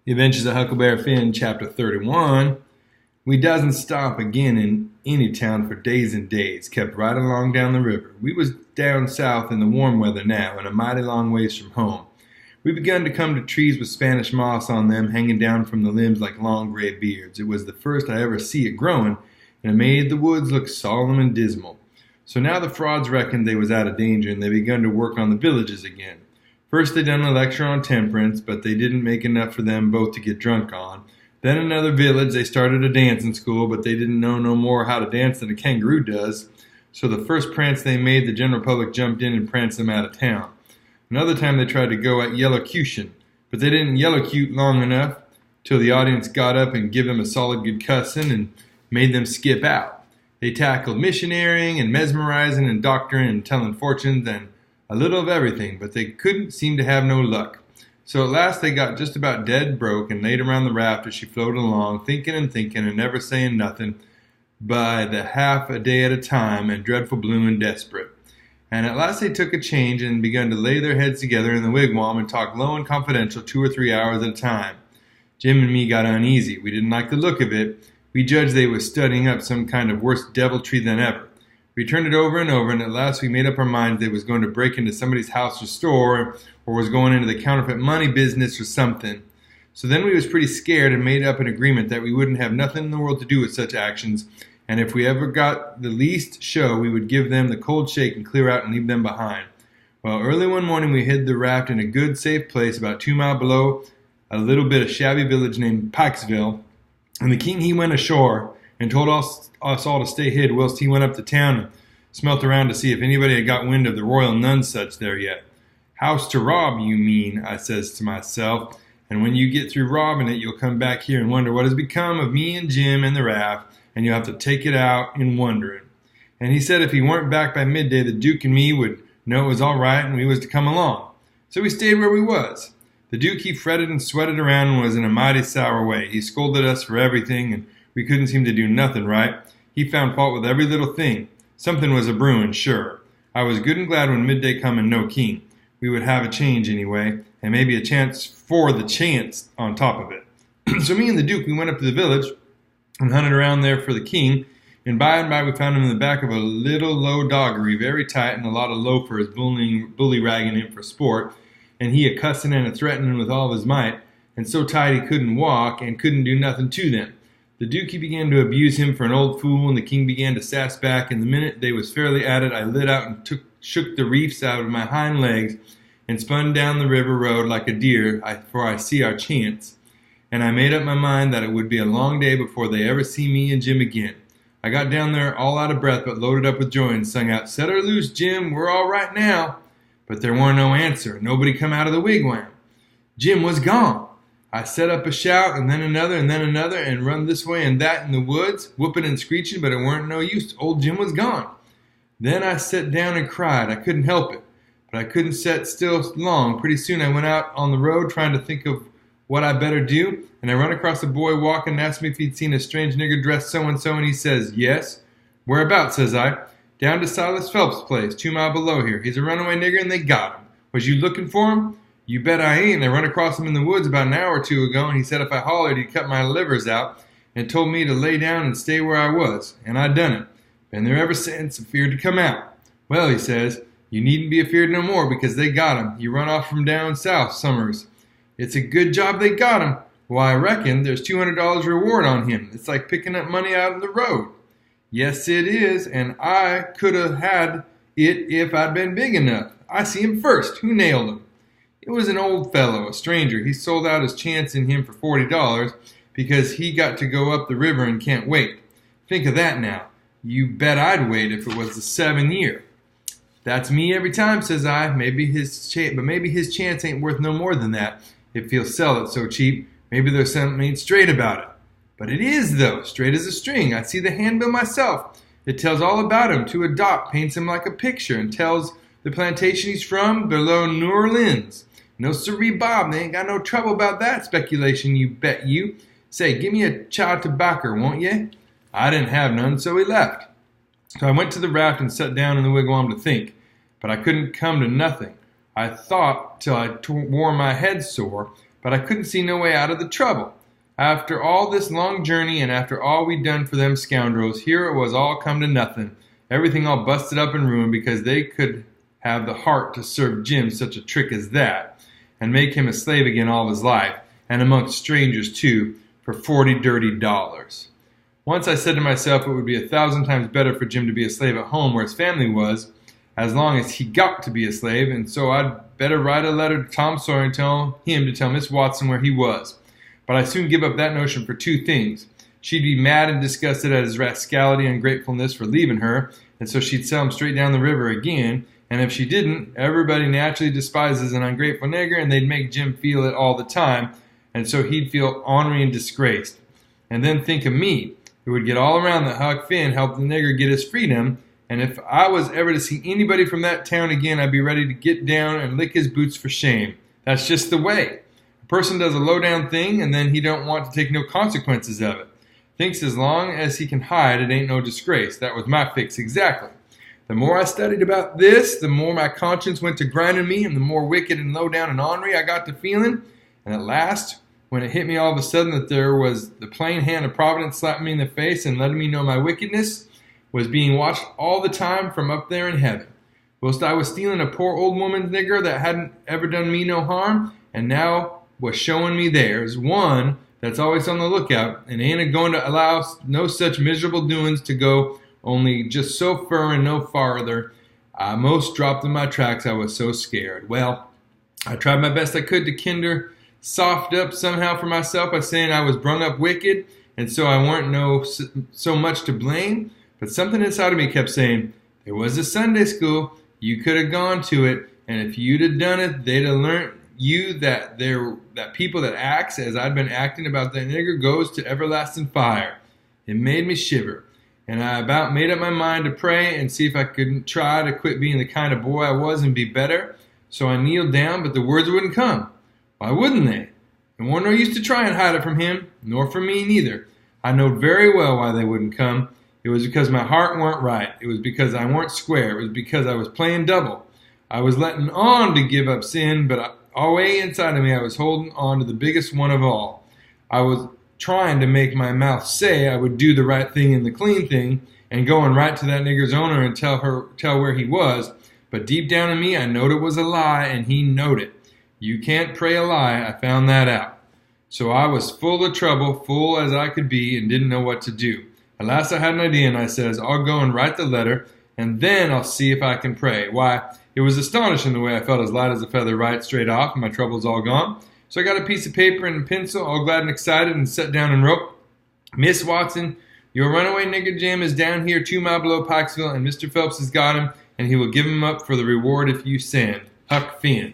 The Adventures of Huckleberry Finn, Chapter 31. We doesn't stop again in any town for days and days, kept right along down the river. We was down south in the warm weather now, and a mighty long ways from home. We begun to come to trees with Spanish moss on them, hanging down from the limbs like long gray beards. It was the first I ever see it growing, and it made the woods look solemn and dismal. So now the frauds reckoned they was out of danger, and they begun to work on the villages again. First they done a lecture on temperance, but they didn't make enough for them both to get drunk on. Then in another village they started a dancing school, but they didn't know no more how to dance than a kangaroo does. So the first prance they made, the general public jumped in and pranced them out of town. Another time they tried to go at yellowcution, but they didn't yellowcute long enough till the audience got up and give them a solid good cussing and made them skip out. They tackled missionarying and mesmerizing and doctoring and telling fortunes and a little of everything, but they couldn't seem to have no luck. So at last they got just about dead broke and laid around the raft as she floated along, thinking and never saying nothing by the half a day at a time, and dreadful blue and desperate. And at last they took a change and begun to lay their heads together in the wigwam and talk low and confidential 2 or 3 hours at a time. Jim and me got uneasy. We didn't like the look of it. We judged they was studying up some kind of worse deviltry than ever. We turned it over and over, and at last we made up our minds they was going to break into somebody's house or store, or was going into the counterfeit money business or something. So then we was pretty scared and made up an agreement that we wouldn't have nothing in the world to do with such actions, and if we ever got the least show, we would give them the cold shake and clear out and leave them behind. Well, early one morning we hid the raft in a good, safe place about 2 miles below a little bit of shabby village named Pikesville, and the king he went ashore and told us all to stay hid whilst he went up to town and smelt around to see if anybody had got wind of the royal Nonesuch there yet. House to rob, you mean, I says to myself, and when you get through robbing it, you'll come back here and wonder what has become of me and Jim and the raft, and you'll have to take it out in wondering. And he said if he weren't back by midday, the Duke and me would know it was all right and we was to come along. So we stayed where we was. The Duke, he fretted and sweated around and was in a mighty sour way. He scolded us for everything, and we couldn't seem to do nothing right. He found fault with every little thing. Something was a-brewing, sure. I was good and glad when midday come and no king. We would have a change anyway, and maybe a chance for the chance on top of it. So me and the Duke, we went up to the village and hunted around there for the king, and by we found him in the back of a little low doggery, very tight, and a lot of loafers bully-ragging him for sport, and he a-cussing and a-threatening with all of his might, and so tight he couldn't walk and couldn't do nothing to them. The Duke, he began to abuse him for an old fool, and the king began to sass back, and the minute they was fairly at it, I lit out and shook the reefs out of my hind legs and spun down the river road like a deer, for I see our chance. And I made up my mind that it would be a long day before they ever see me and Jim again. I got down there all out of breath, but loaded up with joy, and sung out, "Set her loose, Jim, we're all right now." But there warn't no answer. Nobody come out of the wigwam. Jim was gone. I set up a shout, and then another, and run this way and that in the woods, whooping and screeching, but it weren't no use. Old Jim was gone. Then I sat down and cried. I couldn't help it, but I couldn't sit still long. Pretty soon I went out on the road trying to think of what I better do, and I run across a boy walking and asked me if he'd seen a strange nigger dressed so-and-so, and he says, "Yes." "Whereabouts?" says I. "Down to Silas Phelps' place, 2 miles below here. He's a runaway nigger, and they got him." "Was you looking for him?" "You bet I ain't. I run across him in the woods about an hour or 2 ago, and he said if I hollered he'd cut my livers out, and told me to lay down and stay where I was, and I done it. Been there ever since, afeared to come out. Well," he says, "you needn't be afeared no more, because they got him. He run off from down south, Summers." "It's a good job they got him." "Why, I reckon there's $200 reward on him. It's like picking up money out of the road." "Yes, it is, and I could have had it if I'd been big enough. I see him first. Who nailed him?" "It was an old fellow, a stranger. He sold out his chance in him for $40 because he got to go up the river and can't wait. Think of that now. You bet I'd wait if it was the 7 year. "That's me every time," says I. But maybe his chance ain't worth no more than that if he'll sell it so cheap. Maybe there's something ain't straight about it." "But it is, though, straight as a string. I see the handbill myself. It tells all about him to a dot, paints him like a picture, and tells the plantation he's from below New Orleans. No siree, Bob, they ain't got no trouble about that speculation, you bet you. Say, give me a chaw tobacco, won't ye?" I didn't have none, so he left. So I went to the raft and sat down in the wigwam to think, but I couldn't come to nothing. I thought till I wore my head sore, but I couldn't see no way out of the trouble. After all this long journey and after all we'd done for them scoundrels, here it was all come to nothing. Everything all busted up and ruined because they could have the heart to serve Jim such a trick as that and make him a slave again all his life, and amongst strangers too, for $40 dirty. Once I said to myself it would be 1,000 times better for Jim to be a slave at home where his family was, as long as he got to be a slave, and so I'd better write a letter to Tom Sawyer and tell him to tell Miss Watson where he was. But I soon give up that notion for two things. She'd be mad and disgusted at his rascality and ungratefulness for leaving her, and so she'd sell him straight down the river again, and if she didn't, everybody naturally despises an ungrateful nigger, and they'd make Jim feel it all the time, and so he'd feel ornery and disgraced. And then think of me. It would get all around that Huck Finn helped the nigger get his freedom, and if I was ever to see anybody from that town again, I'd be ready to get down and lick his boots for shame. That's just the way. A person does a low-down thing, and then he don't want to take no consequences of it. Thinks as long as he can hide, it ain't no disgrace. That was my fix exactly. The more I studied about this, the more my conscience went to grinding me, and the more wicked and low-down and ornery I got to feeling. And at last, when it hit me all of a sudden that there was the plain hand of Providence slapping me in the face and letting me know my wickedness was being watched all the time from up there in heaven. Whilst I was stealing a poor old woman's nigger that hadn't ever done me no harm, and now was showing me theirs, one that's always on the lookout and ain't a-going to allow no such miserable doings to go only just so fur and no farther. I most dropped in my tracks, I was so scared. Well, I tried my best I could to kinder soft up somehow for myself by saying I was brung up wicked, and so I weren't so much to blame, but something inside of me kept saying, there was a Sunday school, you could have gone to it, and if you'd have done it, they'd have learnt you that people that acts as I'd been acting about that nigger goes to everlasting fire. It made me shiver, and I about made up my mind to pray and see if I couldn't try to quit being the kind of boy I was and be better. So I kneeled down, but the words wouldn't come. Why wouldn't they? It wasn't no use to try and hide it from him, nor from me neither. I knowed very well why they wouldn't come. It was because my heart weren't right. It was because I weren't square. It was because I was playing double. I was letting on to give up sin, but all way inside of me I was holding on to the biggest one of all. I was trying to make my mouth say I would do the right thing and the clean thing, and going right to that nigger's owner and tell where he was. But deep down in me I knowed it was a lie, and he knowed it. You can't pray a lie, I found that out. So I was full of trouble, full as I could be, and didn't know what to do. At last I had an idea, and I says, I'll go and write the letter, and then I'll see if I can pray. Why, it was astonishing the way I felt as light as a feather right straight off, and my troubles all gone. So I got a piece of paper and a pencil, all glad and excited, and sat down and wrote, Miss Watson, your runaway nigger Jim is down here 2 miles below Pikesville, and Mr. Phelps has got him, and he will give him up for the reward if you send. Huck Finn.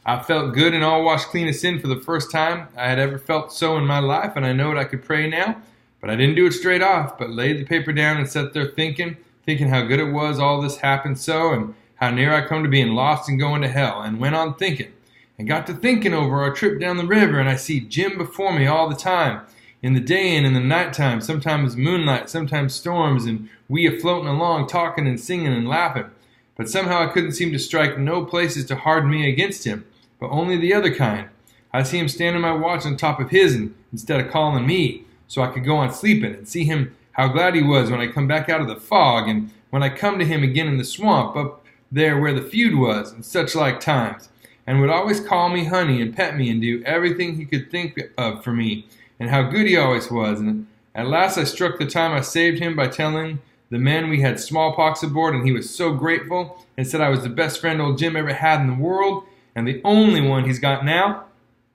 I felt good and all washed clean of sin for the first time I had ever felt so in my life, and I knowed I could pray now, but I didn't do it straight off, but laid the paper down and sat there thinking how good it was all this happened so, and how near I come to being lost and going to hell, and went on thinking, and got to thinking over our trip down the river, and I see Jim before me all the time, in the day and in the nighttime, sometimes moonlight, sometimes storms, and we a-floating along, talking and singing and laughing, but somehow I couldn't seem to strike no places to harden me against him, but only the other kind. I see him standing my watch on top of his instead of calling me, so I could go on sleeping, and see him how glad he was when I come back out of the fog, and when I come to him again in the swamp up there where the feud was, and such like times, and would always call me honey and pet me and do everything he could think of for me, and how good he always was. And at last I struck the time I saved him by telling the men we had smallpox aboard, and he was so grateful, and said I was the best friend old Jim ever had in the world, and the only one he's got now.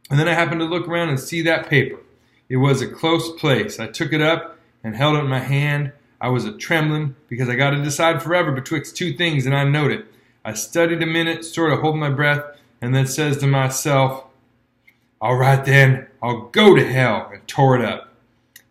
And then I happened to look around and see that paper. It was a close place. I took it up and held it in my hand. I was a-trembling, because I got to decide forever betwixt two things, and I knowed it. I studied a minute, sort of holding my breath, and then says to myself, all right then, I'll go to hell, and tore it up.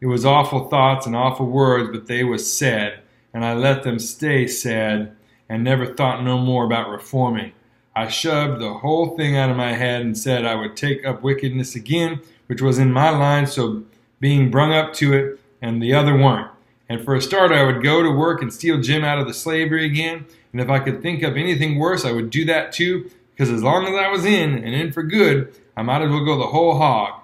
It was awful thoughts and awful words, but they was said, and I let them stay said, and never thought no more about reforming. I shoved the whole thing out of my head and said I would take up wickedness again, which was in my line, so being brung up to it, and the other weren't. And for a start, I would go to work and steal Jim out of the slavery again, and if I could think up anything worse, I would do that too, because as long as I was in, and in for good, I might as well go the whole hog.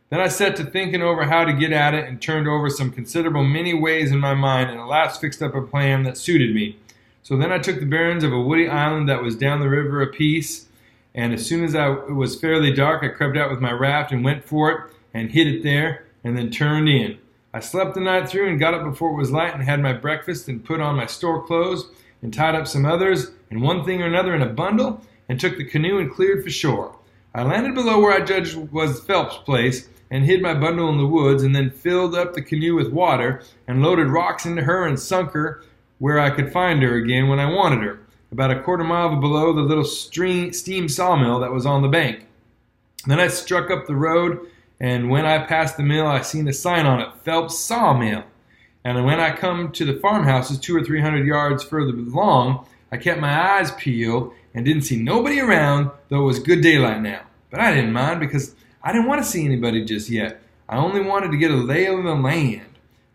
Then I set to thinking over how to get at it and turned over some considerable many ways in my mind and at last fixed up a plan that suited me. So then I took the bearings of a woody island that was down the river a piece, and as soon as it was fairly dark, I crept out with my raft and went for it and hid it there and then turned in. I slept the night through and got up before it was light and had my breakfast and put on my store clothes and tied up some others and one thing or another in a bundle and took the canoe and cleared for shore. I landed below where I judged was Phelps' place and hid my bundle in the woods and then filled up the canoe with water and loaded rocks into her and sunk her where I could find her again when I wanted her, about a quarter mile below the little steam sawmill that was on the bank. Then I struck up the road, and when I passed the mill, I seen a sign on it, Phelps Sawmill. And when I come to the farmhouses 200 or 300 yards further along, I kept my eyes peeled and didn't see nobody around, though it was good daylight now. But I didn't mind because I didn't want to see anybody just yet. I only wanted to get a lay of the land.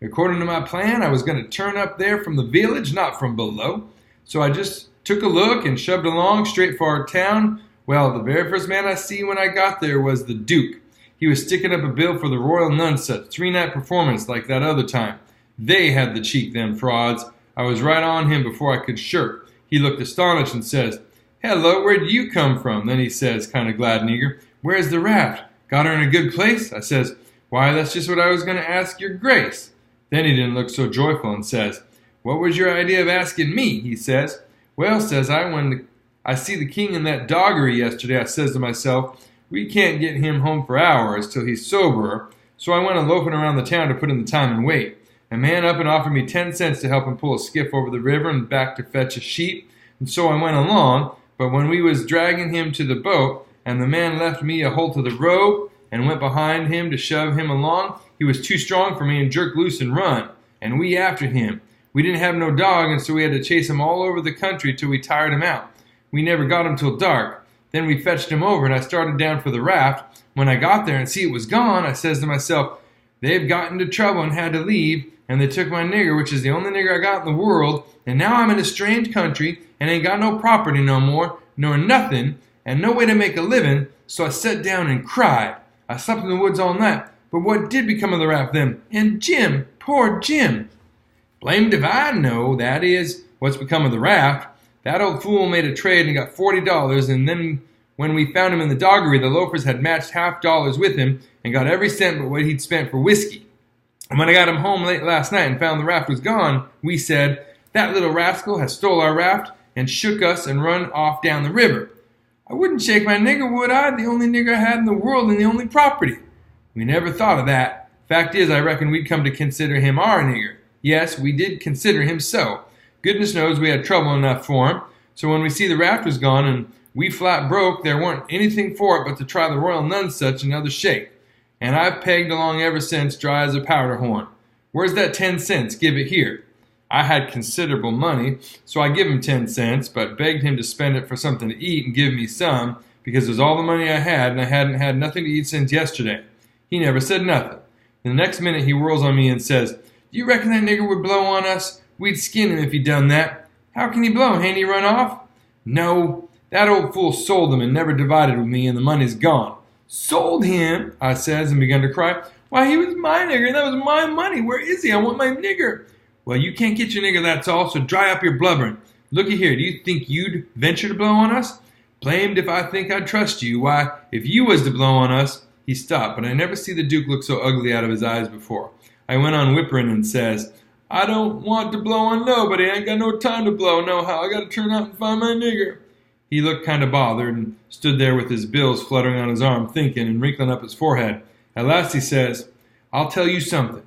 According to my plan, I was going to turn up there from the village, not from below. So I just took a look and shoved along straight for our town. Well, the very first man I see when I got there was the Duke. He was sticking up a bill for the Royal Nunset, 3-night performance like that other time. They had the cheek, them frauds. I was right on him before I could shirk. He looked astonished and says, "Hello, where'd you come from?" Then he says, kind of glad and eager, "Where's the raft? Got her in a good place?" I says, "Why, that's just what I was going to ask your grace." Then he didn't look so joyful and says, "What was your idea of asking me?" He says. "Well," says I, "when I see the king in that doggery yesterday, I says to myself, we can't get him home for hours till he's soberer. So I went a loafing around the town to put in the time and wait. A man up and offered me 10 cents to help him pull a skiff over the river and back to fetch a sheep. And so I went along, but when we was dragging him to the boat, and the man left me a hold of the rope and went behind him to shove him along, he was too strong for me and jerked loose and run, and we after him. We didn't have no dog, and so we had to chase him all over the country till we tired him out. We never got him till dark. Then we fetched him over, and I started down for the raft. When I got there and see it was gone, I says to myself, they've got into trouble and had to leave, and they took my nigger, which is the only nigger I got in the world, and now I'm in a strange country, and ain't got no property no more, nor nothing, and no way to make a living, so I sat down and cried. I slept in the woods all night, but what did become of the raft then? And Jim, poor Jim. Blamed if I know, that is, what's become of the raft. That old fool made a trade and got $40, and then when we found him in the doggery, the loafers had matched $half with him and got every cent but what he'd spent for whiskey. And when I got him home late last night and found the raft was gone, we said, that little rascal has stole our raft and shook us and run off down the river. I wouldn't shake my nigger, would I? The only nigger I had in the world and the only property. We never thought of that. Fact is, I reckon we'd come to consider him our nigger. Yes, we did consider him so. Goodness knows we had trouble enough for him. So when we see the raft was gone and we flat broke, there weren't anything for it but to try the Royal Nunsuch another shake. And I've pegged along ever since, dry as a powder horn. Where's that 10 cents? Give it here. I had considerable money, so I give him 10 cents, but begged him to spend it for something to eat and give me some, because it was all the money I had, and I hadn't had nothing to eat since yesterday. He never said nothing. The next minute he whirls on me and says, do you reckon that nigger would blow on us? We'd skin him if he'd done that. How can he blow? Ain't he run off? No, that old fool sold him and never divided with me, and the money's gone. Sold him? I says, and begun to cry. Why, he was my nigger, and that was my money. Where is he? I want my nigger. Well, you can't get your nigger, that's all, so dry up your blubbering. Looky here, do you think you'd venture to blow on us? Blamed if I think I'd trust you. Why, if you was to blow on us... He stopped, but I never see the Duke look so ugly out of his eyes before. I went on whimpering and says, I don't want to blow on nobody. I ain't got no time to blow, nohow. I got to turn out and find my nigger. He looked kind of bothered and stood there with his bills fluttering on his arm, thinking and wrinkling up his forehead. At last he says, I'll tell you something.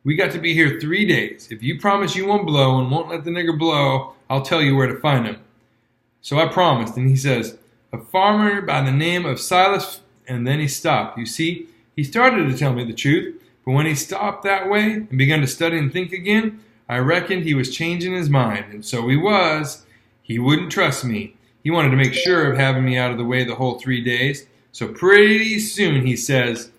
We got to be here 3 days. If you promise you won't blow and won't let the nigger blow, I'll tell you where to find him. So I promised, and he says, a farmer by the name of Silas... And then he stopped. You see, he started to tell me the truth, but when he stopped that way and began to study and think again, I reckoned he was changing his mind, and so he was. He wouldn't trust me. He wanted to make sure of having me out of the way the whole 3 days. So pretty soon he says,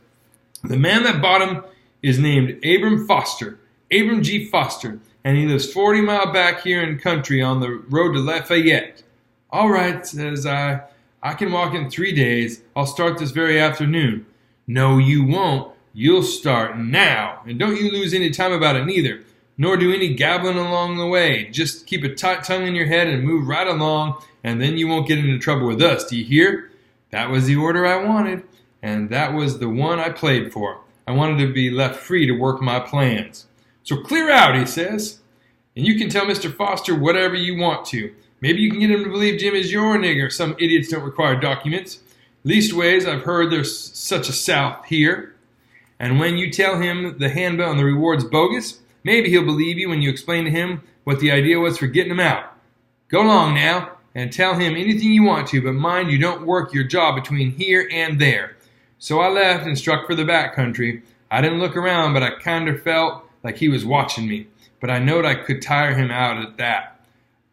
the man that bought him is named Abram Foster, Abram G. Foster, and he lives 40 miles back here in country on the road to Lafayette. All right, says I I can walk in 3 days. I'll start this very afternoon. No, you won't. You'll start now. And don't you lose any time about it neither, nor do any gabbling along the way. Just keep a tight tongue in your head and move right along, and then you won't get into trouble with us. Do you hear? That was the order I wanted, and that was the one I played for. I wanted to be left free to work my plans. So clear out, he says. And you can tell Mr. Foster whatever you want to. Maybe you can get him to believe Jim is your nigger. Some idiots don't require documents. Leastways, I've heard there's such a South here. And when you tell him the handbill and the reward's bogus, maybe he'll believe you when you explain to him what the idea was for getting him out. Go along now and tell him anything you want to, but mind you don't work your job between here and there. So I left and struck for the back country. I didn't look around, but I kind of felt like he was watching me. But I knowed I could tire him out at that.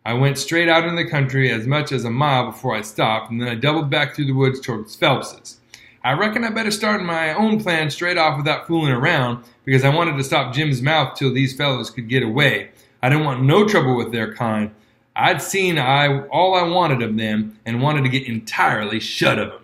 I went straight out in the country as much as a mile before I stopped, and then I doubled back through the woods towards Phelps's. I reckon I better start my own plan straight off without fooling around, because I wanted to stop Jim's mouth till these fellows could get away. I didn't want no trouble with their kind. I'd seen all I wanted of them and wanted to get entirely shut of them.